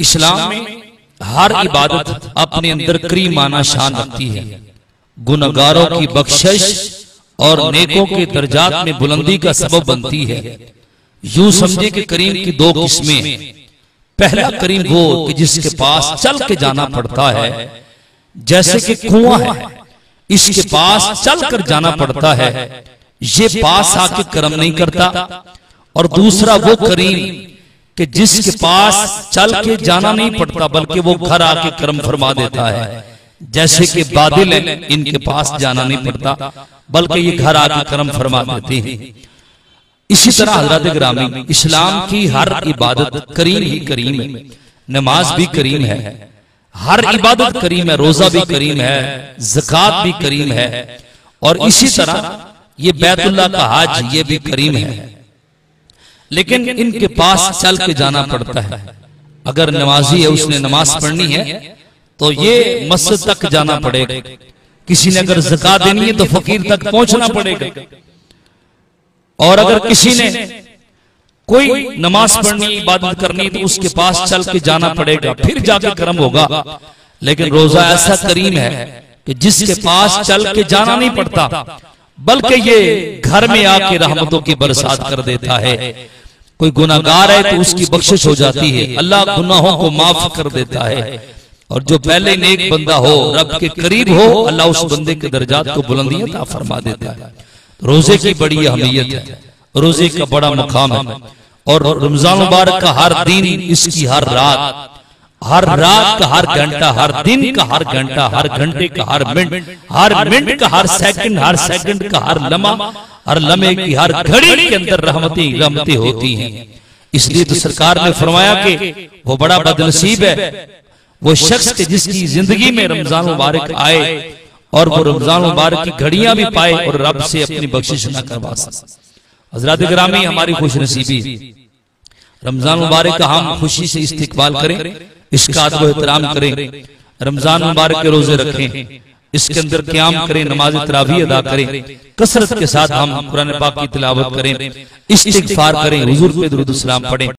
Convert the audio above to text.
इस्लाम में हर इबादत अपने अंदर करीमाना शान रखती है। गुनहगारों की बख्शिश और नेकों के दर्जात में बुलंदी का सबब बनती है। यूं समझे कि करीम की दो किस्में हैं। पहला करीम वो कि जिसके पास चल के जाना पड़ता है, जैसे कि कुआं है, इसके पास चल कर जाना पड़ता है, ये पास आके कर्म नहीं करता। और दूसरा वो करीम कि जिसके पास चल के जाना नहीं पड़ता बल्कि वो घर आके कर्म फरमा देता है, जैसे कि बादल हैं, इनके पास जाना नहीं पड़ता बल्कि ये घर आके कर्म फरमा देते हैं। इसी तरह हजरत गिरामी इस्लाम की हर इबादत करीम ही करीम है। नमाज भी करीम है, हर इबादत करीम है, रोजा भी करीम है, ज़कात भी करीम है, और इसी तरह ये बैतुल्लाह का हज ये भी करीम है। लेकिन इनके पास चल के जाना पड़ता है। अगर नमाजी है, उसने नमाज पढ़नी है तो ये मस्जिद तक जाना पड़ेगा। किसी ने अगर ज़कात देनी है तो फकीर तक पहुंचना पड़ेगा। और अगर किसी ने कोई नमाज पढ़नी, इबादत करनी, तो उसके पास चल के जाना पड़ेगा, फिर जाके कर्म होगा। लेकिन रोजा ऐसा करीम है कि जिसके पास चल के जाना नहीं पड़ता बल्कि ये घर में आके रहमतों की बरसात कर देता है। कोई गुनाहगार है तो उसकी बख्शिश हो जाती है, अल्लाह गुनाहों को माफ कर देता है। और जो पहले नेक बंदा हो, रब के करीब हो, अल्लाह उस बंदे के दर्जात को बुलंदी अता फरमा देता है। रोजे की बड़ी अहमियत है, रोजे का बड़ा मुकाम है। और रमजान मुबारक का हर दिन, इसकी हर रात का हर घंटा, हर दिन का हर घंटा, हर घंटे का हर मिनट का हर सेकंड का हर लम्हा, हर लम्हे की हर घड़ी के अंदर रहमतें होती हैं। इसलिए तो सरकार ने फरमाया कि वो बड़ा बदनसीब है वो शख्स के जिसकी जिंदगी में रमजान मुबारक आए और वो रमजान मुबारक की घड़ियां भी पाए और रब से अपनी बख्शिश न करवा सके। हजरत गिरामी हमारी खुशनसीबी, रमजान मुबारक का हम खुशी से इस्तिकबाल करें, इसका अदब एहतराम करें, रमजान मुबारक के रोजे रखें, इसके अंदर क़याम करें, नमाज तरावी अदा करें, कसरत के साथ हम कुरान पाक की तिलावत करें, इस्तिगफार करें, हुजूर पे दुरूद सलाम पढ़ें।